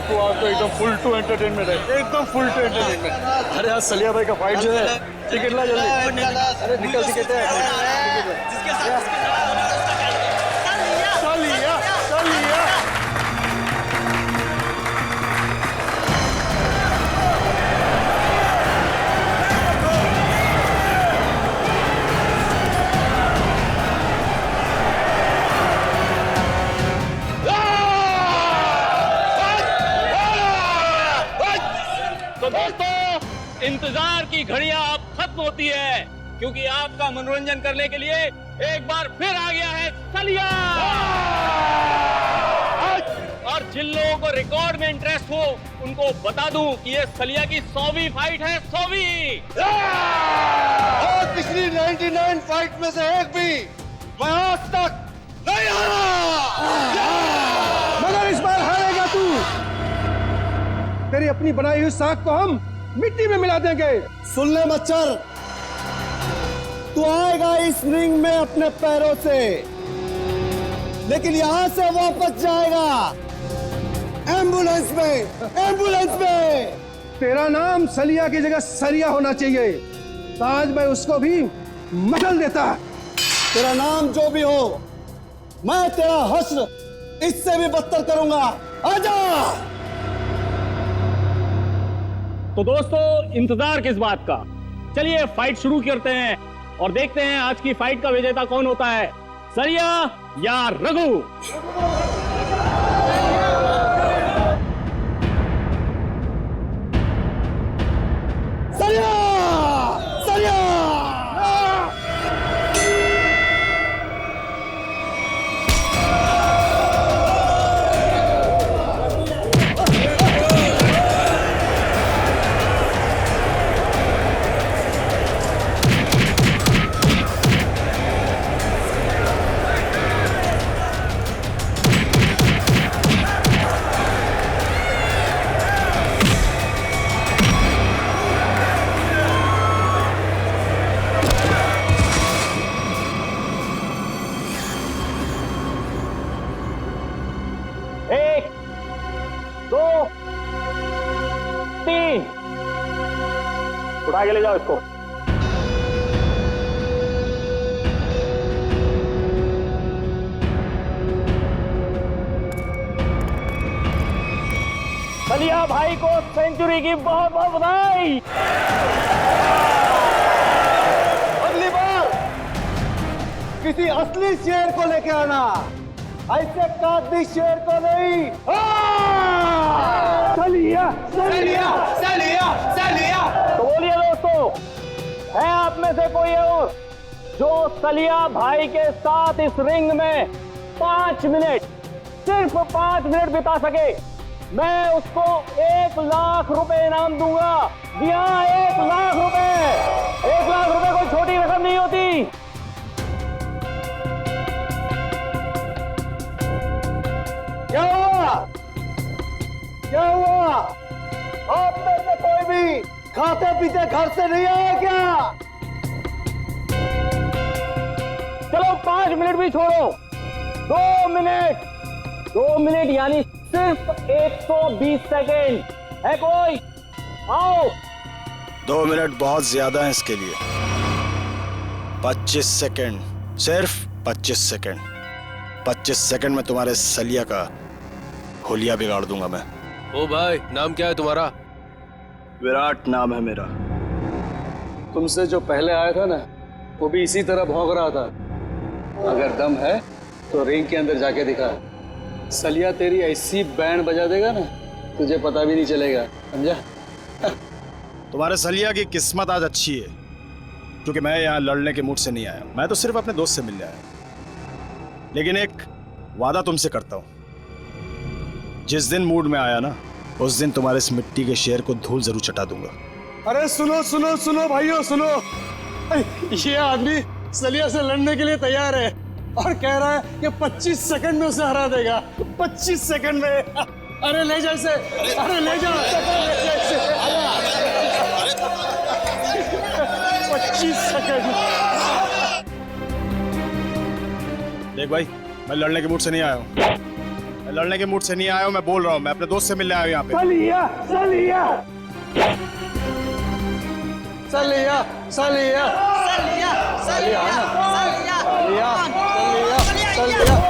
बापू आज तो एकदम फुल टू एंटरटेनमेंट है, एकदम फुल टू एंटरटेनमेंट। अरे आज सलिया भाई का फाइट जो है, टिकट ला जल्दी। अरे निकल टिकट है। सलिया सलिया तो दोस्तों, इंतजार की घड़ियां अब खत्म होती है, क्योंकि आपका मनोरंजन करने के लिए एक बार फिर आ गया है सलिया। और जिन लोगों को रिकॉर्ड में इंटरेस्ट हो, उनको बता दूं कि ये सलिया की 100वीं फाइट है, 100वीं। और पिछली 99 फाइट में से एक भी मैं आज तक नहीं हारा, मगर इस बार हारेगा तू। तेरी अपनी बनाई हुई साख को हम मिट्टी में मिला देंगे। सुन ले मच्छर, तू आएगा इस रिंग में अपने पैरों से, लेकिन यहां से वापस जाएगा एम्बुलेंस में, एम्बुलेंस में। तेरा नाम सलिया की जगह सरिया होना चाहिए, तो आज मैं उसको भी मसल देता। तेरा नाम जो भी हो, मैं तेरा हश्र इससे भी बदतर करूंगा। आजा। तो दोस्तों, इंतजार किस बात का, चलिए फाइट शुरू करते हैं और देखते हैं आज की फाइट का विजेता कौन होता है, सलिया या रघु। सरिया, सरिया। एक, दो, तीन, उठा के ले जाओ इसको। सलिया भाई को सेंचुरी की बहुत बहुत बधाई। अगली बार किसी असली शेर को लेके आना, ऐसे कादनी शेर को नहीं। सलिया सलिया, सलिया, सलिया। तो बोलिए दोस्तों, है आप में से कोई और जो सलिया भाई के साथ इस रिंग में 5 मिनट, सिर्फ 5 मिनट बिता सके? मैं उसको 1 लाख रुपए इनाम दूंगा। जी हाँ, 1 लाख रुपए। 1 लाख रुपए कोई छोटी रकम नहीं होती। क्या हुआ? क्या हुआ? आप में से कोई भी खाते पीते घर से नहीं आया क्या? चलो 5 मिनट भी छोड़ो, 2 मिनट। 2 मिनट यानी सिर्फ 120 सेकेंड है कोई? आओ। 2 मिनट बहुत ज्यादा है इसके लिए। 25 सेकेंड, सिर्फ 25 सेकेंड। 25 सेकेंड में तुम्हारे सलिया का होलिया बिगाड़ दूंगा मैं। ओ भाई, नाम क्या है तुम्हारा? विराट नाम है मेरा। तुमसे जो पहले आया था ना, वो भी इसी तरह भौंक रहा था। अगर दम है तो रिंग के अंदर जाके दिखा। सलिया तेरी ऐसी बैंड बजा देगा ना, तुझे पता भी नहीं चलेगा, समझा? तुम्हारे सलिया की किस्मत आज अच्छी है, क्योंकि मैं यहाँ लड़ने के मूड से नहीं आया। मैं तो सिर्फ अपने दोस्त से मिलने आया। लेकिन एक वादा तुमसे करता हूँ, जिस दिन मूड में आया ना, उस दिन तुम्हारे इस मिट्टी के शेर को धूल जरूर चटा दूंगा। अरे सुनो सुनो सुनो भाइयों, सुनो। ये आदमी सलिया से लड़ने के लिए तैयार है और कह रहा है कि 25 सेकंड में उसे हरा देगा। 25 सेकंड में। अरे ले जा इसे, अरे ले जा, 25 सेकंड। देख भाई, मैं लड़ने के मूड से नहीं आया हूँ। मैं लड़ने के मूड से नहीं आया हूँ, मैं बोल रहा हूँ, मैं अपने दोस्त से मिलने आया हूँ यहाँ पे। सलिया सलिया सलिया सलिया सलिया सलिया सलिया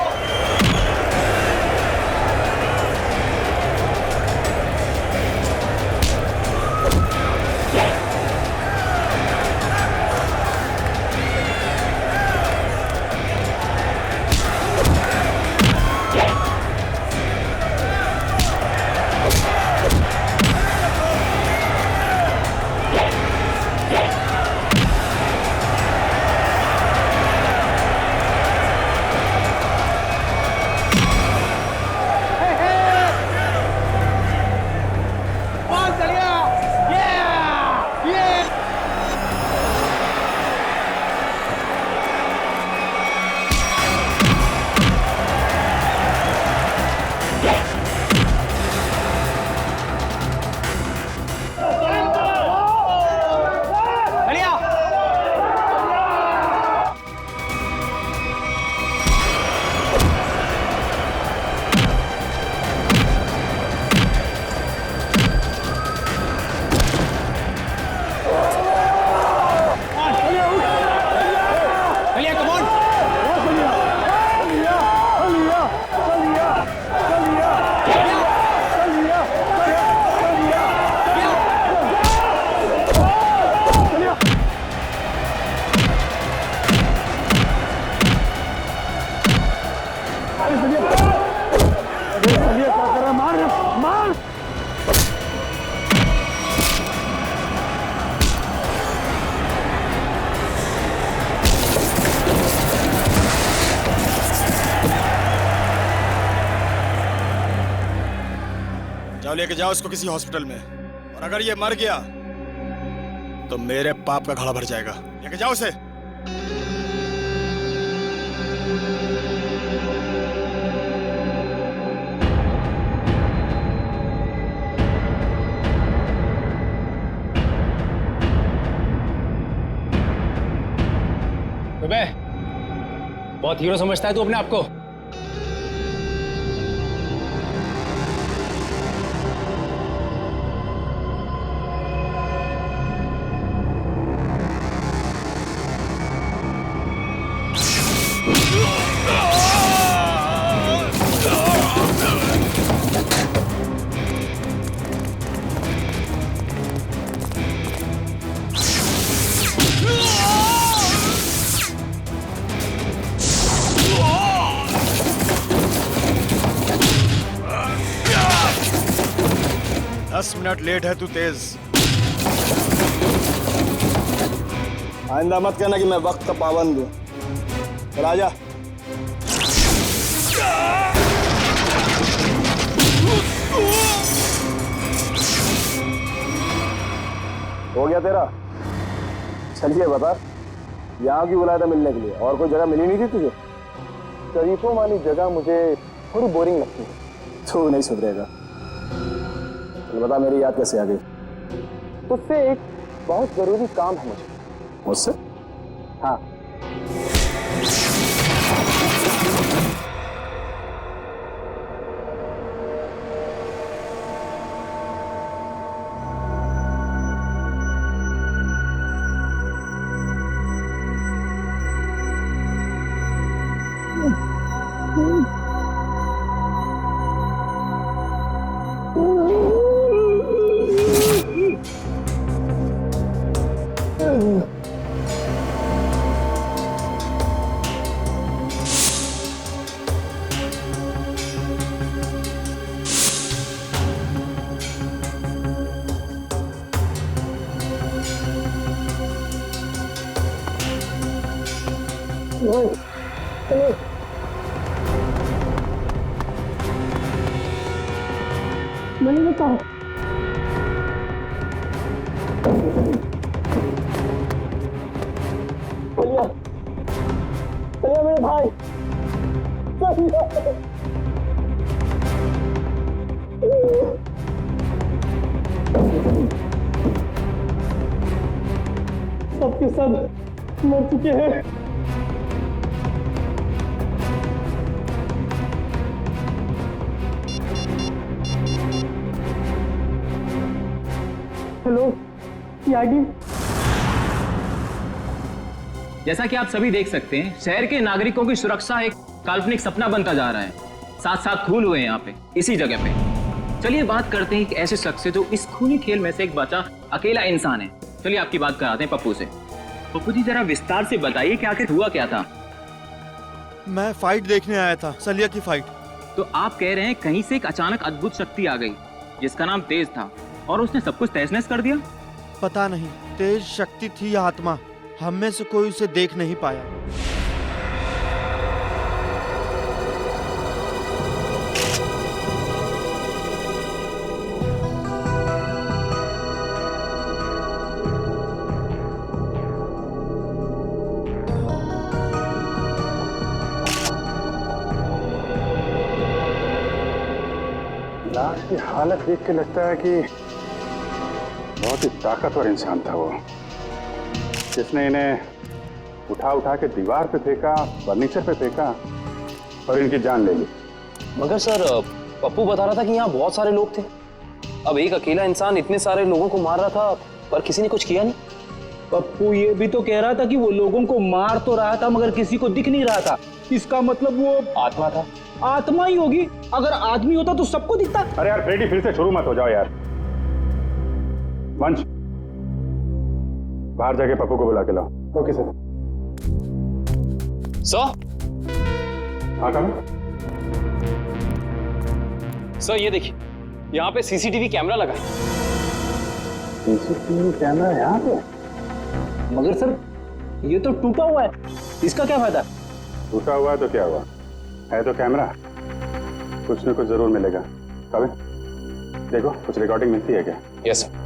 जाओ लेके जाओ इसको किसी हॉस्पिटल में, और अगर ये मर गया तो मेरे पाप का घड़ा भर जाएगा। लेके जाओ उसे। बहुत हीरो समझता है तू अपने आप को। मिनट लेट है तू तेज। आइंदा मत कहना कि मैं वक्त का पाबंद हूँ। चल आजा। हो गया तेरा? चलिए बता, यहाँ क्यों बुलाया था मिलने के लिए? और कोई जगह मिली नहीं थी तुझे? शरीफों वाली जगह मुझे थोड़ी बोरिंग लगती है। तू नहीं सुधरेगा। बता मेरी याद कैसे आ गई? तुझसे एक बहुत जरूरी काम है मुझे। मुझसे? हाँ। नहीं बताओ। चलिए चलिए मेरे भाई, सबके सब मर चुके हैं। Hello, Yagi. जैसा कि आप सभी देख सकते हैं, शहर के नागरिकों की सुरक्षा एक काल्पनिक सपना बनता जा रहा है। साथ साथ खून हुए हैं यहाँ पे, इसी जगह पे। चलिए बात करते हैं एक ऐसे शख्स से जो इस खूनी खेल में से एक बचा अकेला इंसान है। चलिए आपकी बात कराते हैं पप्पू से। पप्पू जी, जरा विस्तार से बताइए कि आखिर हुआ क्या था। मैं फाइट देखने आया था, सलिया की फाइट। तो आप कह रहे हैं कहीं से एक अचानक अद्भुत शक्ति आ गई जिसका नाम तेज था और उसने सब कुछ तहस नहस कर दिया? पता नहीं तेज शक्ति थी या आत्मा, हम में से कोई उसे देख नहीं पाया। लाश की हालत देख के लगता है कि बहुत ही ताकतवर इंसान था वो, जिसने इन्हें उठा उठा के दीवार पे फेंका, फर्नीचर पे फेंका और इनकी जान ले ली। मगर सर, पप्पू बता रहा था कि यहाँ बहुत सारे लोग थे। अब एक अकेला इंसान इतने सारे लोगों को मार रहा था, पर किसी ने कुछ किया नहीं। पप्पू ये भी तो कह रहा था कि वो लोगों को मार तो रहा था मगर किसी को दिख नहीं रहा था। इसका मतलब वो आत्मा था। आत्मा ही होगी। अगर आदमी होता तो सबको दिखता। अरे यार फ्रेडी, फिर से शुरू मत हो जाओ यार। वंश, बाहर जाके पप्पू को बुला के लाओ। Okay sir. हाँ कम। सर ये देखिए, यहाँ पे सीसीटीवी कैमरा लगा है। सीसीटीवी कैमरा यहाँ पे? मगर सर ये तो टूटा हुआ है, इसका क्या फायदा? टूटा हुआ है तो क्या हुआ, है तो कैमरा, कुछ न कुछ जरूर मिलेगा। कभी देखो कुछ रिकॉर्डिंग मिलती है क्या? Yes sir.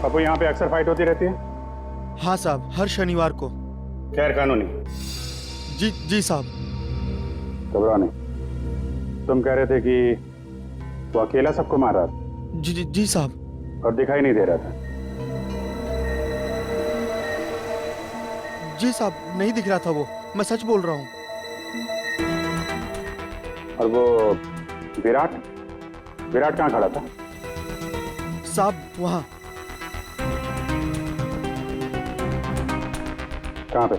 पप्पू, यहाँ पे अक्सर फाइट होती रहती है? हाँ साहब, हर शनिवार को। खैर कानूनी? जी जी साहब। घबराओ नहीं। तुम कह रहे थे कि वो अकेला सबको मार रहा था? जी जी जी साहब। और दिखाई नहीं दे रहा था? जी साहब, नहीं दिख रहा था वो, मैं सच बोल रहा हूँ। और वो विराट, विराट कहाँ खड़ा था? साहब वहाँ। कहाँ पे?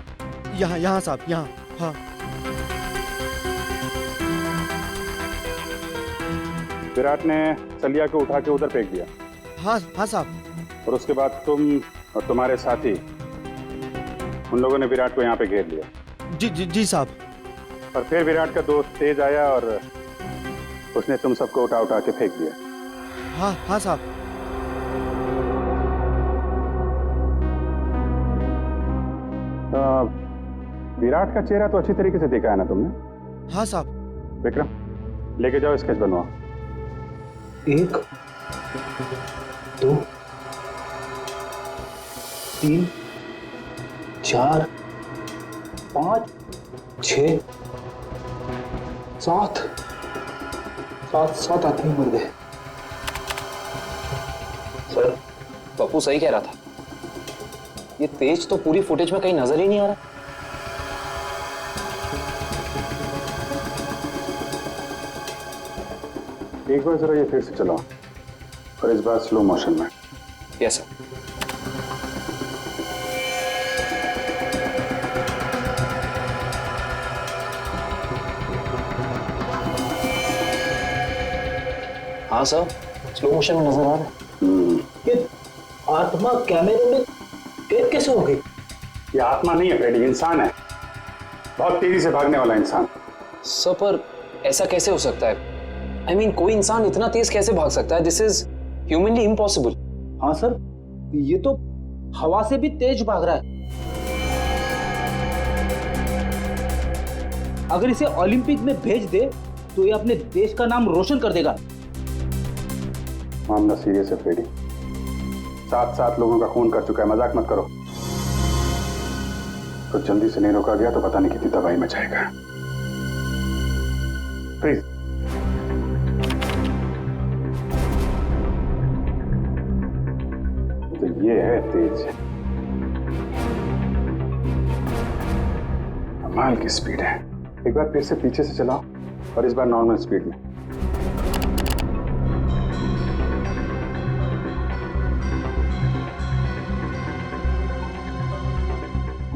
यहाँ यहाँ साहब, यहाँ। हाँ विराट ने सलिया को उठा के उधर फेंक दिया? हाँ हाँ साहब। और उसके बाद तुम और तुम्हारे साथी, उन लोगों ने विराट को यहाँ पे घेर लिया? जी जी जी साहब। और फिर विराट का दोस्त तेज आया और उसने तुम सबको उठा उठा के फेंक दिया? हाँ हाँ साहब। विराट का चेहरा तो अच्छी तरीके से देखा है ना तुमने? हाँ साहब। विक्रम, लेके जाओ, स्केच बनवाओ। 1 2 3 4 5 6 7 7 आदमी मर गए। सर, पप्पू सही कह रहा था। ये तेज तो पूरी फुटेज में कहीं नजर ही नहीं आ रहा। एक बार जरा ये फिर से चलाओ, और इस बार स्लो मोशन में। Yes sir. हाँ सर, स्लो मोशन में नजर आ रहा है। ये आत्मा कैमरे में कैद कैसे हो गई? ये आत्मा नहीं है फ्रेडी, इंसान है, बहुत तेजी से भागने वाला इंसान। सर पर ऐसा कैसे हो सकता है? I mean, कोई इंसान इतना तेज कैसे भाग सकता है? This is humanly impossible. हाँ सर, ये तो हवा से भी तेज भाग रहा है। अगर इसे ओलंपिक में भेज दे तो ये अपने देश का नाम रोशन कर देगा। मामला सीरियस है फ्रेडी, 7 लोगों का खून कर चुका है, मजाक मत करो। तो जल्दी से नहीं रोका गया तो पता नहीं कितनी तबाही मचाएगा। प्लीज। तो ये है तेज, कमाल की स्पीड है। एक बार फिर से पीछे से चलाओ और इस बार नॉर्मल स्पीड में।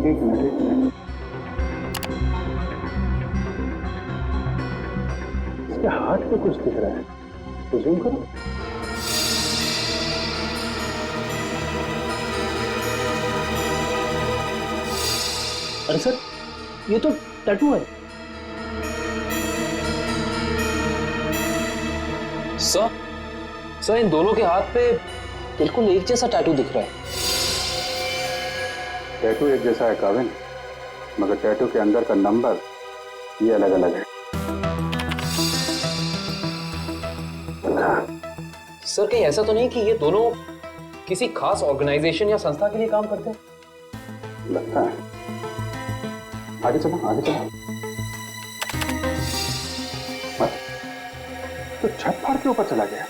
एक मिनट। इसके हाथ पे कुछ दिख रहा है, तो जूम करो। अरे सर, ये तो टैटू है। सर इन दोनों के हाथ पे बिल्कुल एक जैसा टैटू दिख रहा है। टैटू एक जैसा है काविन, मगर टैटू के अंदर का नंबर ये अलग अलग है। सर कहीं ऐसा तो नहीं कि ये दोनों किसी खास ऑर्गेनाइजेशन या संस्था के लिए काम करते हैं? लगता है। आगे चलो, आगे चलो। मत। तो छत फाड़ के ऊपर चला गया।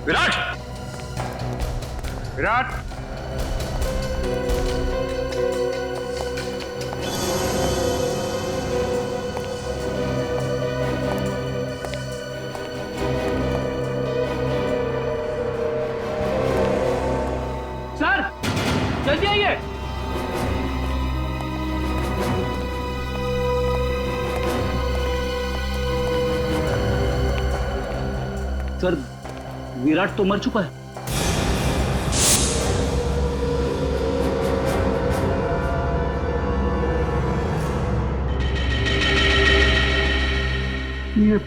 विराट! विराट! सर जल्दी आइए। सर विराट तो मर चुका है। ये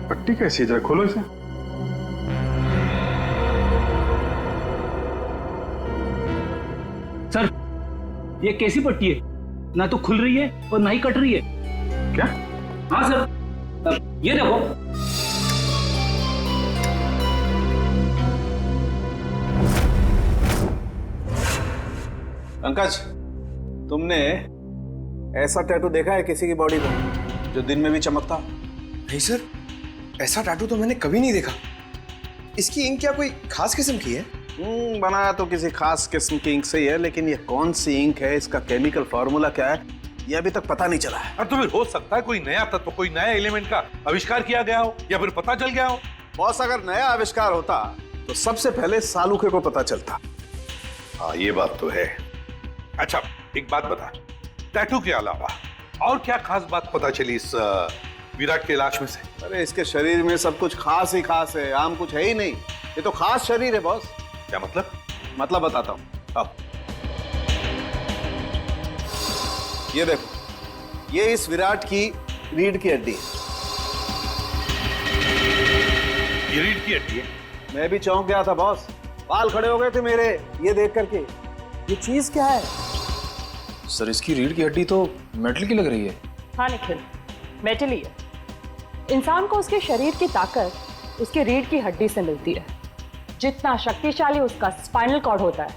पट्टी कैसी है? जरा खोलो इसे। सर ये कैसी पट्टी है? ना तो खुल रही है और ना ही कट रही है। क्या? हाँ सर, ये देखो। पंकज, तुमने ऐसा टैटू देखा है किसी की बॉडी पर जो दिन में भी चमकता? नहीं सर, ऐसा टैटू तो मैंने कभी नहीं देखा। इसकी इंक क्या कोई खास किस्म की है? बनाया तो किसी खास किस्म की इंक से ही है, लेकिन ये कौन सी इंक है, इसका केमिकल फॉर्मूला क्या है, ये अभी तक पता नहीं चला है। अब तो फिर हो सकता है कोई नया तत्व, कोई नया एलिमेंट का आविष्कार किया गया हो या फिर पता चल गया हो। बॉस, अगर नया आविष्कार होता तो सबसे पहले सालूके को पता चलता। हाँ ये बात तो है। अच्छा एक बात बता, टैटू के अलावा और क्या खास बात पता चली इस विराट के लाश में से? अरे इसके शरीर में सब कुछ खास ही खास है, आम कुछ है ही नहीं। ये तो खास शरीर है बॉस। क्या मतलब? मतलब बताता हूँ। अब ये देखो, ये इस विराट की रीढ़ की हड्डी है। ये रीढ़ की हड्डी है? मैं भी चौंक गया था बॉस, बाल खड़े हो गए थे मेरे ये देख करके। ये चीज क्या है? सर इसकी रीढ़ की हड्डी तो मेटल की लग रही है। हाँ निखिल, मेटल ही है। इंसान को उसके शरीर की ताकत उसके रीढ़ की हड्डी से मिलती है। जितना शक्तिशाली उसका स्पाइनल कॉर्ड होता है,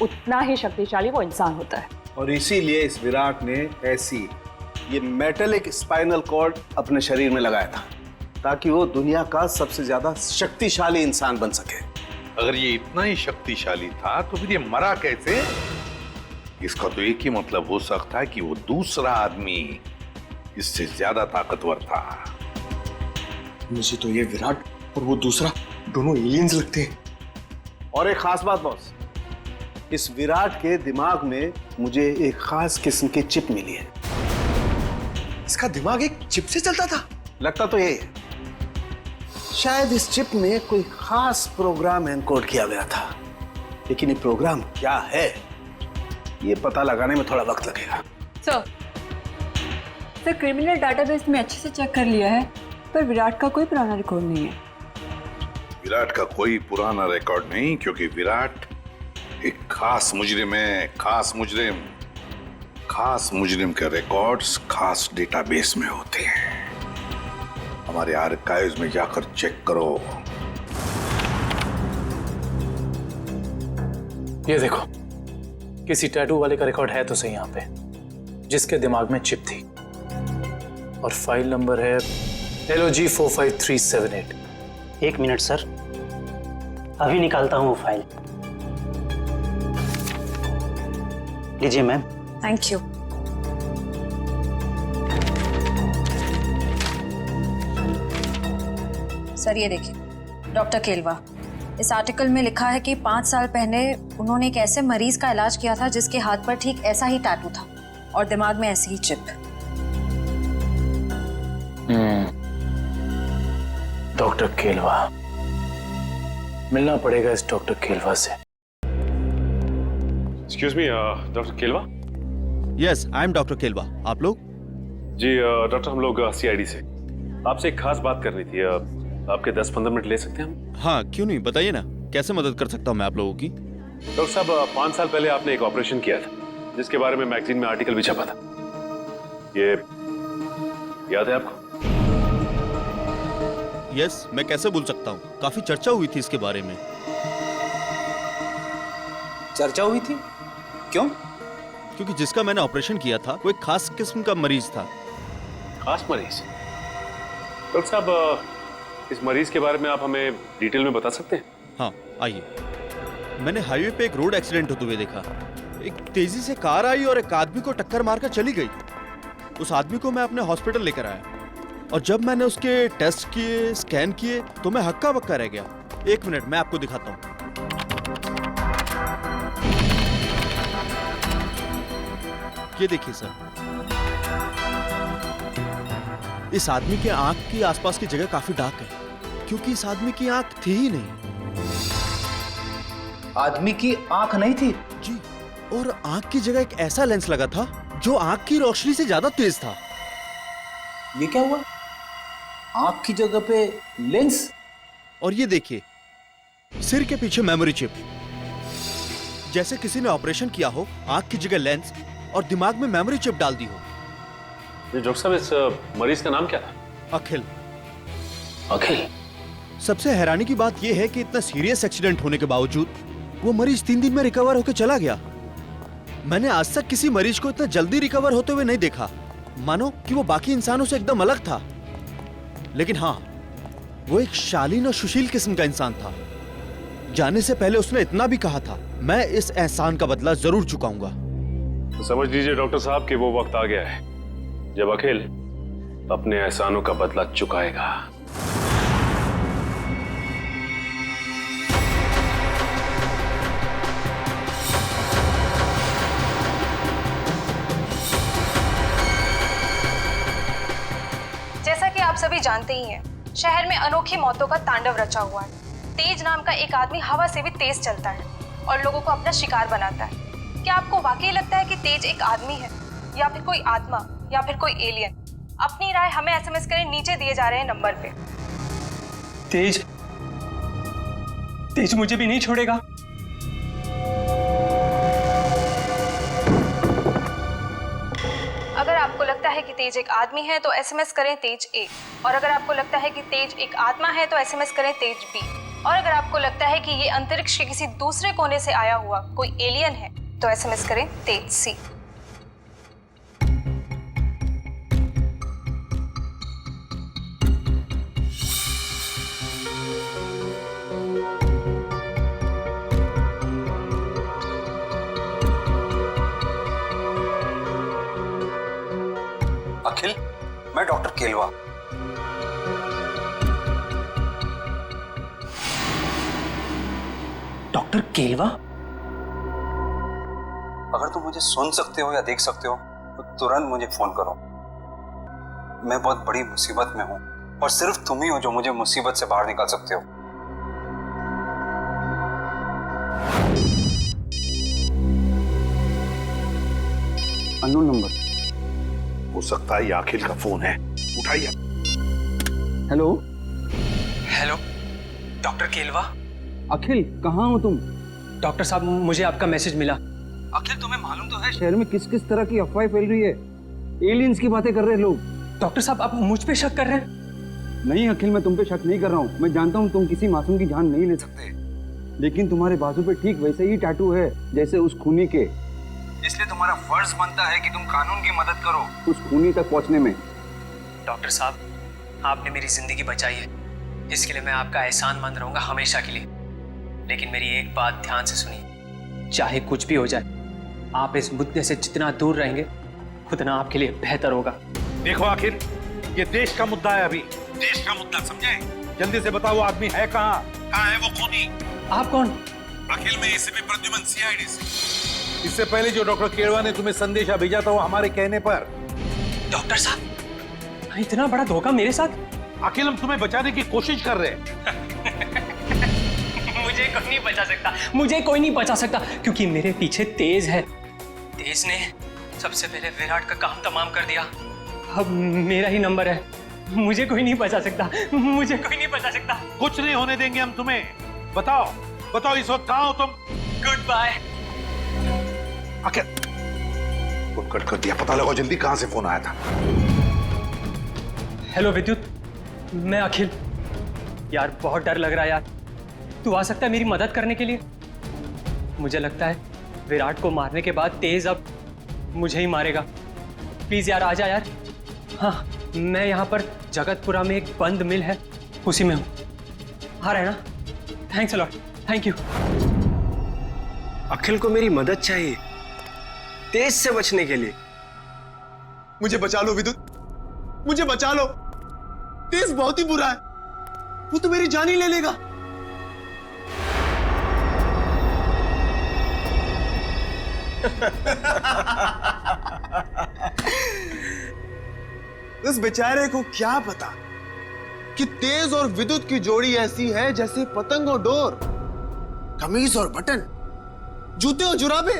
उतना ही शक्तिशाली वो इंसान होता है। और इसीलिए इस विराट ने ऐसी ये मेटेलिक स्पाइनल कॉर्ड अपने शरीर में लगाया था, ताकि वो दुनिया का सबसे ज्यादा शक्तिशाली इंसान बन सके। अगर ये इतना ही शक्तिशाली था तो फिर ये मरा कैसे? इसका तो एक ही मतलब हो सकता है कि वो दूसरा आदमी इससे ज्यादा ताकतवर था। मुझे तो ये विराट और वो दूसरा दोनों एलियंस लगते हैं। और एक खास बात बॉस, इस विराट के दिमाग में मुझे एक खास किस्म की चिप मिली है। इसका दिमाग एक चिप से चलता था? लगता तो यही है। शायद इस चिप में कोई खास प्रोग्राम एनकोड किया गया था, लेकिन ये प्रोग्राम क्या है ये पता लगाने में थोड़ा वक्त लगेगा। सर क्रिमिनल डाटाबेस में अच्छे से चेक कर लिया है, पर विराट का कोई पुराना रिकॉर्ड नहीं है। विराट का कोई पुराना रिकॉर्ड नहीं, क्योंकि विराट एक खास मुजरिम है। खास मुजरिम, खास मुजरिम के रिकॉर्ड्स खास डेटाबेस में होते हैं। हमारे आर्काइव्स में जाकर चेक करो। ये देखो, किसी टैटू वाले का रिकॉर्ड है तो सही यहाँ पे, जिसके दिमाग में चिप थी, और फाइल नंबर है LOG 45378। 1 मिनट सर, अभी निकालता हूँ वो फाइल। लीजिए मैम। Thank you. सर ये देखिए, डॉक्टर केलवा, इस आर्टिकल में लिखा है कि 5 साल पहले उन्होंने एक ऐसे मरीज का इलाज किया था जिसके हाथ पर ठीक ऐसा ही टैटू था और दिमाग में ऐसी ही चिप। डॉक्टर केलवा, मिलना पड़ेगा इस डॉक्टर केलवा से। Excuse me, doctor Kelwa. Yes, I am doctor Kelwa. आप लोग? जी डॉक्टर, हम लोग CID से आपसे एक खास बात करनी थी। आपके 10-15 मिनट ले सकते हैं हम? हाँ, क्यों नहीं, बताइए ना, कैसे मदद कर सकता हूँ मैं आप लोगों की? डॉक्टर साहब, 5 साल पहले आपने एक ऑपरेशन किया था जिसके बारे में मैगजीन में आर्टिकल भी छपा था। ये याद है आपको? यस, मैं कैसे भूल सकता हूँ, काफी चर्चा हुई थी इसके बारे में। चर्चा हुई थी? क्यों? क्योंकि जिसका मैंने ऑपरेशन किया था वो एक खास किस्म का मरीज था। खास मरीज? डॉक्टर साहब, इस मरीज के बारे में आप हमें डिटेल में बता सकते हैं? हाँ, आइए। मैंने हाईवे पे एक रोड एक्सीडेंट होते हुए देखा। एक तेजी से कार आई और एक आदमी को टक्कर मारकर चली गई। उस आदमी को मैं अपने हॉस्पिटल लेकर आया और जब मैंने उसके टेस्ट किए, स्कैन किए, तो मैं हक्का बक्का रह गया। 1 मिनट, मैं आपको दिखाता हूँ। ये देखिए सर, इस आदमी के आंख की आसपास की जगह काफी डार्क है, क्योंकि इस आदमी की आंख थी ही नहीं। आदमी की आंख नहीं थी? जी, और आंख की जगह एक ऐसा लेंस लगा था जो आंख की रोशनी से ज्यादा तेज था। ये क्या हुआ? आंख की जगह पे लेंस? और ये देखिए, सिर के पीछे मेमोरी चिप। जैसे किसी ने ऑपरेशन किया हो, आंख की जगह लेंस और दिमाग में मेमोरी चिप डाल दी हो। डॉक्टर साहब, इस मरीज का नाम क्या था? अखिल। अखिल? सबसे हैरानी की बात यह है कि इतना सीरियस एक्सीडेंट होने के बावजूद वो मरीज 3 दिन में रिकवर होकर चला गया। मैंने आज तक किसी मरीज को इतना जल्दी रिकवर होते हुए नहीं देखा, मानो कि वो बाकी इंसानों से एकदम अलग था। लेकिन हाँ, वो एक शालीन और सुशील किस्म का इंसान था। जाने से पहले उसने इतना भी कहा था, मैं इस एहसान का बदला जरूर चुकाऊंगा। तो समझ लीजिए डॉक्टर साहब कि वो वक्त आ गया है जब अखिल अपने एहसानों का बदला चुकाएगा। जैसा कि आप सभी जानते ही हैं, शहर में अनोखी मौतों का तांडव रचा हुआ है। तेज नाम का एक आदमी हवा से भी तेज चलता है और लोगों को अपना शिकार बनाता है। क्या आपको वाकई लगता है कि तेज एक आदमी है, या फिर कोई आत्मा, या फिर कोई एलियन? अपनी राय हमें SMS करें, नीचे दिए जा रहे हैं नंबर पे। तेज मुझे भी नहीं छोड़ेगा। अगर आपको लगता है कि तेज एक आदमी है तो SMS करें तेज A, और अगर आपको लगता है कि तेज एक आत्मा है तो SMS करें तेज B, और अगर आपको लगता है कि ये अंतरिक्ष के किसी दूसरे कोने से आया हुआ कोई एलियन है तो SMS करें तेज C। अखिल, मैं डॉक्टर केलवा। डॉक्टर केलवा? अगर तुम मुझे सुन सकते हो या देख सकते हो तो तुरंत मुझे फोन करो। मैं बहुत बड़ी मुसीबत में हूं और सिर्फ तुम ही हो जो मुझे मुसीबत से बाहर निकाल सकते हो। अननोन नंबर हो सकता है, ये अखिल का फोन है, उठाइए। Hello. Hello, doctor Kelwa? Akhil, कहाँ हो तुम? डॉक्टर साहब, मुझे आपका मैसेज मिला। अखिल तुम्हें मालूम तो है शहर में किस किस तरह की अफवाहें फैल रही है। एलियंस की बातें कर रहे हैं लोग। डॉक्टर साहब आप मुझ पे शक कर रहे हैं? नहीं अखिल, मैं तुम पे शक नहीं कर रहा हूँ। मैं जानता हूँ तुम किसी मासूम की जान नहीं ले सकते, लेकिन तुम्हारे बाजू पे ठीक वैसे ही टैटू है जैसे उस खूनी के। इसलिए तुम्हारा फर्ज बनता है कि तुम कानून की मदद करो उस खूनी तक पहुँचने में। डॉक्टर साहब, आपने मेरी जिंदगी बचाई है, इसके लिए मैं आपका एहसानमंद रहूंगा हमेशा के लिए। लेकिन मेरी एक बात ध्यान से सुनिए, चाहे कुछ भी हो जाए, आप इस मुद्दे से जितना दूर रहेंगे उतना आपके लिए बेहतर होगा। देखो आखिर ये देश का मुद्दा है, अभी देश का मुद्दा, समझे? जल्दी से बताओ आदमी है कहाँ है वो खूनी? आप कौन? अखिल में एसीपी प्रद्युमन, सीआईडी से। इससे पहले जो डॉक्टर केरवा ने तुम्हें संदेशा भेजा था वो हमारे कहने पर। डॉक्टर साहब, इतना बड़ा धोखा मेरे साथ? अखिल हम तुम्हें बचाने की कोशिश कर रहे हैं। मुझे कोई नहीं बचा सकता, मुझे कोई नहीं बचा सकता, क्योंकि मेरे पीछे तेज है। तेज ने सबसे पहले विराट का काम तमाम कर दिया। अब मेरा ही नंबर है। मुझे कोई नहीं बचा सकता, मुझे कोई नहीं बचा सकता। कुछ नहीं होने देंगे हम तुम्हें। बताओ बताओ इस वक्त कहाँ हो तुम? Good bye. Akhil phone cut कर दिया, पता लगाओ जल्दी कहाँ से फोन आया था। हेलो विद्युत, मैं अखिल। यार बहुत डर लग रहा है यार, तू आ सकता है मेरी मदद करने के लिए? मुझे लगता है विराट को मारने के बाद तेज अब मुझे ही मारेगा। प्लीज यार आ जा यार। हाँ, मैं यहाँ पर जगतपुरा में एक बंद मिल है, उसी में हूँ। आ रहा है ना? Thanks a lot, thank you. Akhil को मेरी मदद चाहिए तेज से बचने के लिए। मुझे बचा लो विद्युत, मुझे बचा लो। तेज बहुत ही बुरा है, वो तो मेरी जान ही ले लेगा। उस बेचारे को क्या पता कि तेज और विद्युत की जोड़ी ऐसी है जैसे पतंग और डोर, कमीज और बटन, जूते और जुराबे।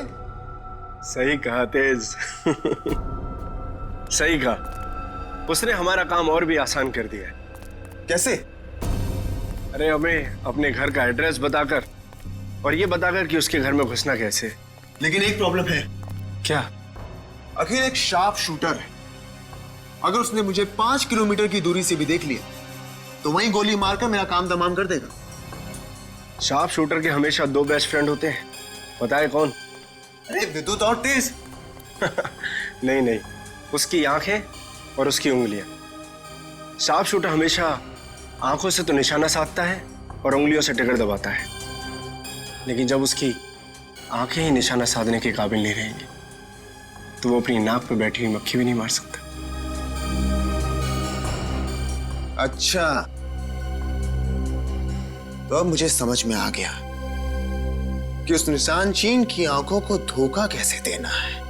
सही कहा तेज। सही कहा, उसने हमारा काम और भी आसान कर दिया है। कैसे? अरे हमें अपने घर का एड्रेस बताकर और ये बताकर कि उसके घर में घुसना कैसे। लेकिन एक प्रॉब्लम है। क्या? अखिल एक शार्प शूटर है। अगर उसने मुझे 5 किलोमीटर की दूरी से भी देख लिया तो वहीं गोली मारकर मेरा काम तमाम कर देगा। शार्प शूटर के हमेशा 2 बेस्ट फ्रेंड होते हैं, पता है कौन? अरे विद्युत और तेज। नहीं नहीं, उसकी आंखें और उसकी उंगलियां। शार्प शूटर हमेशा आंखों से तो निशाना साधता है और उंगलियों से ट्रिगर दबाता है, लेकिन जब उसकी आंखें ही निशाना साधने के काबिल नहीं रहेंगी तो वो अपनी नाक पे बैठी हुई मक्खी भी नहीं मार सकता। अच्छा, तो अब मुझे समझ में आ गया कि उस निशान चीन की आंखों को धोखा कैसे देना है।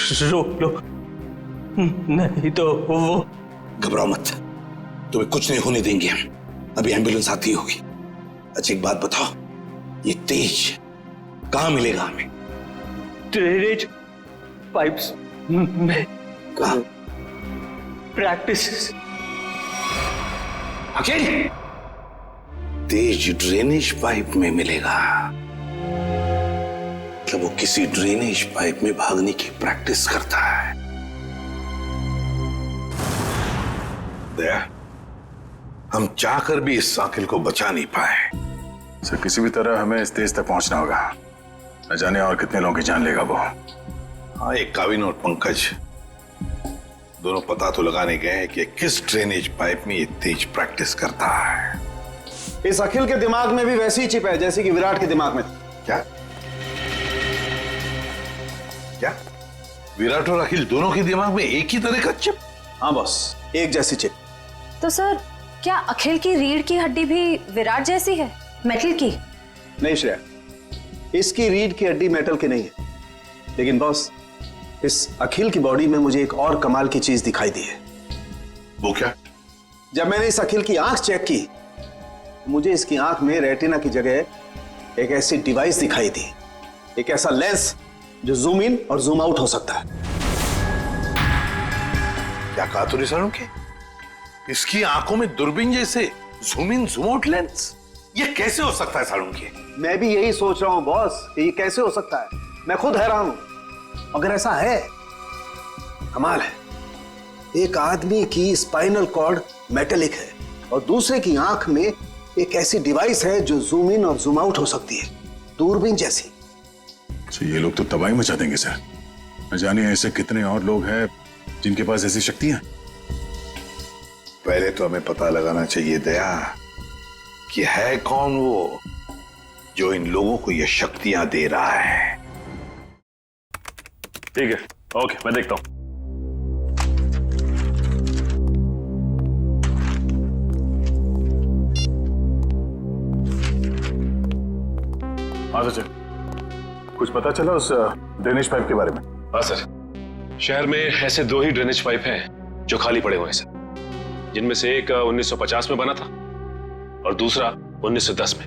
रोक लो, नहीं तो वो। घबराओ मत, तुम्हें कुछ नहीं होने देंगे हम। अभी एम्बुलेंस आती होगी। अच्छा एक बात बताओ, ये तेज कहाँ मिलेगा हमें? ड्रेनेज पाइप्स में। कहाँ? प्रैक्टिस। अकेले तेज ड्रेनेज पाइप में मिलेगा? मतलब वो किसी ड्रेनेज पाइप में भागने की प्रैक्टिस करता है। दया, हम चाहकर भी इस साकिल को बचा नहीं पाए। सर किसी भी तरह हमें इस तेज तक पहुंचना होगा। न जाने और कितने लोगों की जान लेगा वो। हाँ, एक काविन और पंकज दोनों पता तो लगाने गए हैं कि किस ड्रेनेज पाइप में ये तेज प्रैक्टिस करता है। इस अखिल के दिमाग में भी वैसी ही चिप है जैसे कि विराट के दिमाग में थी। क्या क्या विराट और अखिल दोनों के दिमाग में एक ही तरह का चिप? हाँ बॉस, एक जैसी चिप। तो सर, क्या अखिल की रीढ़ की हड्डी भी विराट जैसी है, मेटल की? नहीं श्रेया, इसकी रीढ़ की हड्डी मेटल की नहीं है। लेकिन बॉस, इस अखिल की बॉडी में मुझे एक और कमाल की चीज दिखाई दी है। वो क्या? जब मैंने इस अखिल की आंख चेक की, मुझे इसकी आंख में रेटिना की जगह एक ऐसी डिवाइस दिखाई दी, एक ऐसा लेंस जो जूम इन और जूम आउट हो सकता है। क्या कहा तूने सालुंखे? इसकी आंखों में दूरबीन जैसे zoom in zoom out lens? ये कैसे हो सकता है सालुंखे? मैं भी यही सोच रहा हूं बॉस, ये कैसे हो सकता है। मैं खुद हैरान हूं। अगर ऐसा है, कमाल है। एक आदमी की स्पाइनल कॉर्ड मेटेलिक है और दूसरे की आंख में एक ऐसी डिवाइस है जो जूम इन और जूम आउट हो सकती है, दूरबीन जैसी। तो ये लोग तो तबाही मचा देंगे सर। न जाने ऐसे कितने और लोग हैं जिनके पास ऐसी शक्तियां। पहले तो हमें पता लगाना चाहिए दया कि है कौन वो जो इन लोगों को ये शक्तियां दे रहा है। ठीक है, ओके, मैं देखता हूं। हाँ सर, कुछ पता चला उस ड्रेनेज पाइप के बारे में? हाँ सर, शहर में ऐसे 2 ही ड्रेनेज पाइप हैं जो खाली पड़े हुए हैं सर, जिनमें से एक 1950 में बना था और दूसरा 1910 में।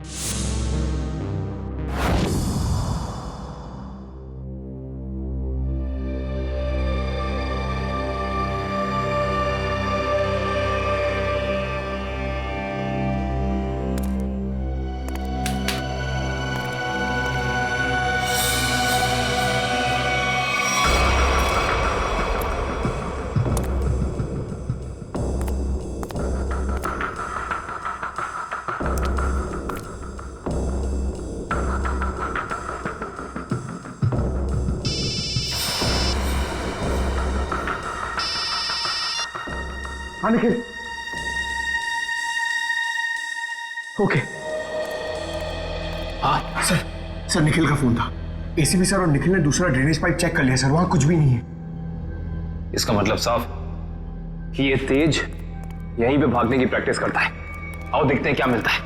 हाँ निखिल, ओके। हाँ सर निखिल का फोन था। एसीपी सर और निखिल ने दूसरा ड्रेनेज पाइप चेक कर लिया सर, वहां कुछ भी नहीं है। इसका मतलब साफ कि ये तेज यहीं पे भागने की प्रैक्टिस करता है। आओ देखते हैं क्या मिलता है।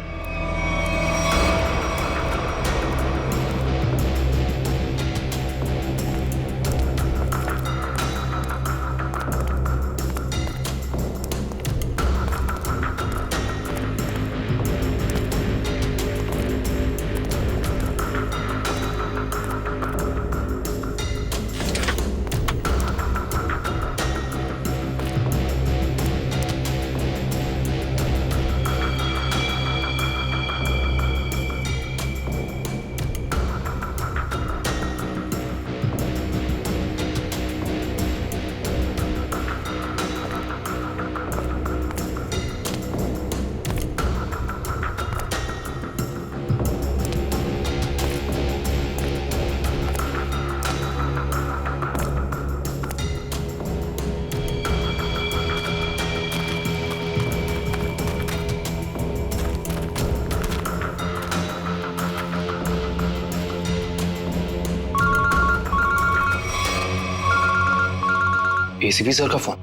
एसीपी सर का फोन।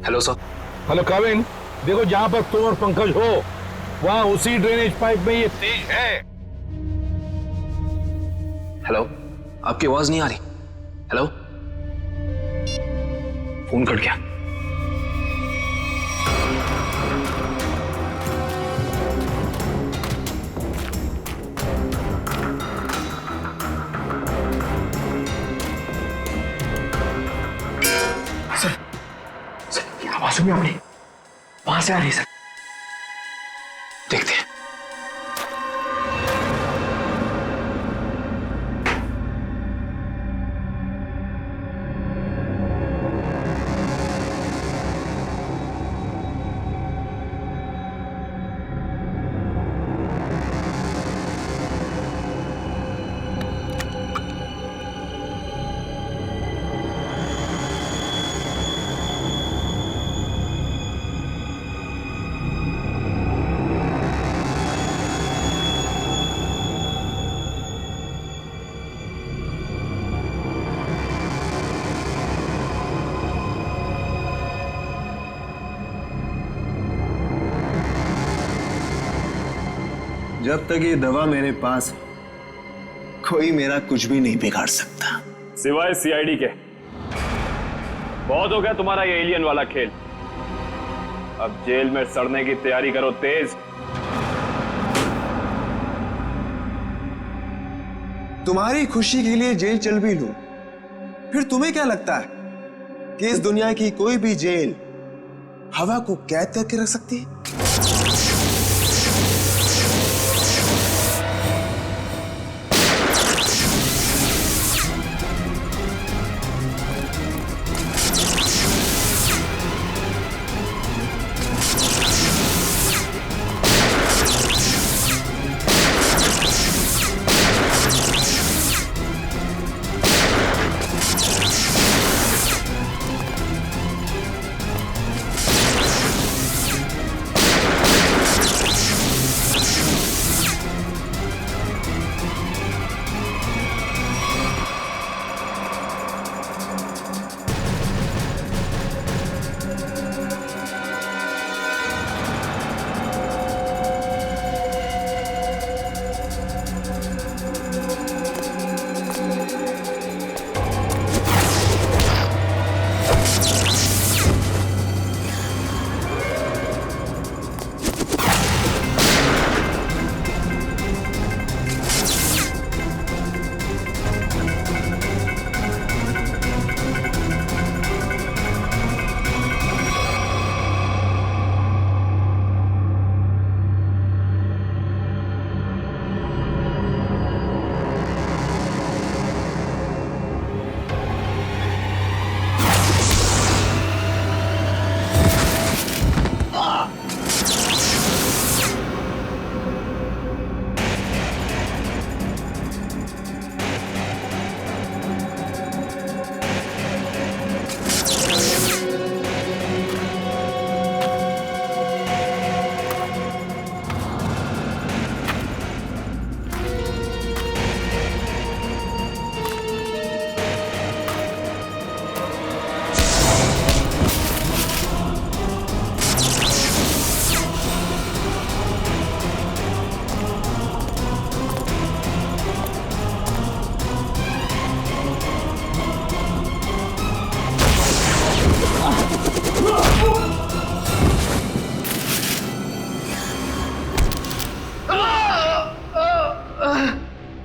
Hello sir. हेलो काविन, देखो जहां पर तुम और पंकज हो वहां उसी ड्रेनेज पाइप में ये तेज है। हेलो, आपकी आवाज नहीं आ रही। हेलो, फोन कट गया। सर, आवाज सुनिए आपने? वहां से आ रही है सर, देखते हैं। जब तक ये दवा मेरे पास है, कोई मेरा कुछ भी नहीं बिगाड़ सकता। सिवाय सीआईडी के। बहुत हो गया तुम्हारा ये एलियन वाला खेल। अब जेल में सड़ने की तैयारी करो तेज। तुम्हारी खुशी के लिए जेल चल भी लूं, फिर तुम्हें क्या लगता है कि इस दुनिया की कोई भी जेल हवा को कैद करके रख सकती है?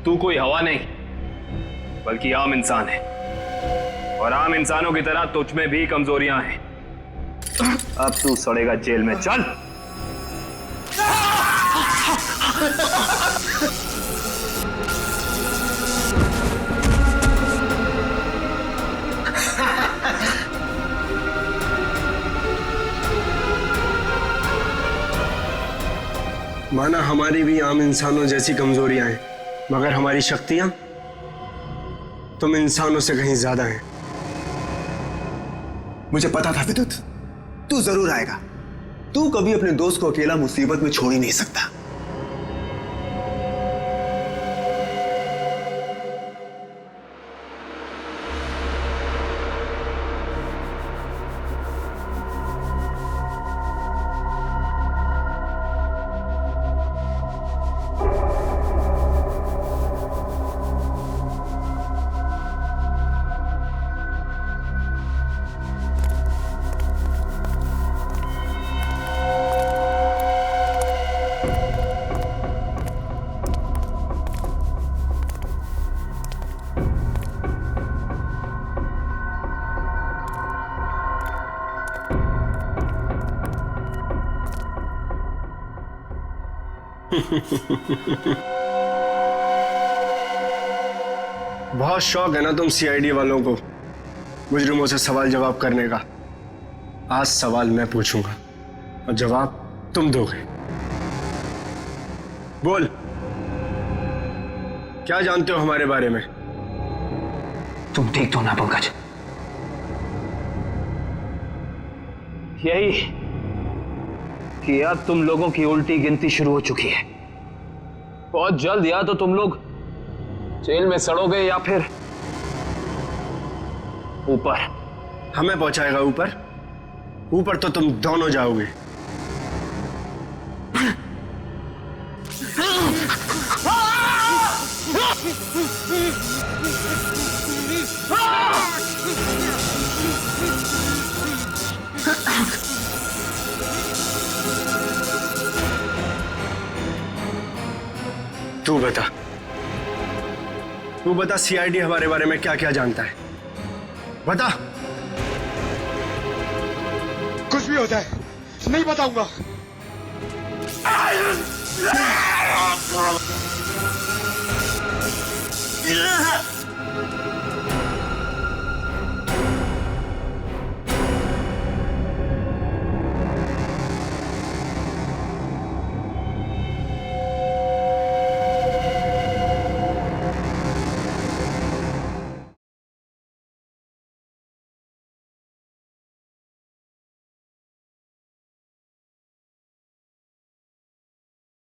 तू कोई हवा नहीं बल्कि आम इंसान है, और आम इंसानों की तरह तुझ में भी कमजोरियां हैं। अब तू सड़ेगा जेल में। चल। माना हमारी भी आम इंसानों जैसी कमजोरियां हैं, मगर हमारी शक्तियां तुम इंसानों से कहीं ज्यादा हैं। मुझे पता था विद्युत, तू जरूर आएगा। तू कभी अपने दोस्त को अकेला मुसीबत में छोड़ ही नहीं सकता। बहुत शौक है ना तुम सीआईडी वालों को मुजरिमों से सवाल जवाब करने का। आज सवाल मैं पूछूंगा और जवाब तुम दोगे। बोल, क्या जानते हो हमारे बारे में? तुम देख दो ना पंकज, यही कि अब तुम लोगों की उल्टी गिनती शुरू हो चुकी है। बहुत जल्द या तो तुम लोग जेल में सड़ोगे या फिर ऊपर। हमें पहुंचाएगा ऊपर? ऊपर तो तुम दोनों जाओगे। तू बता सीआईडी हमारे बारे में क्या क्या जानता है? बता। कुछ भी हो जाए नहीं बताऊंगा।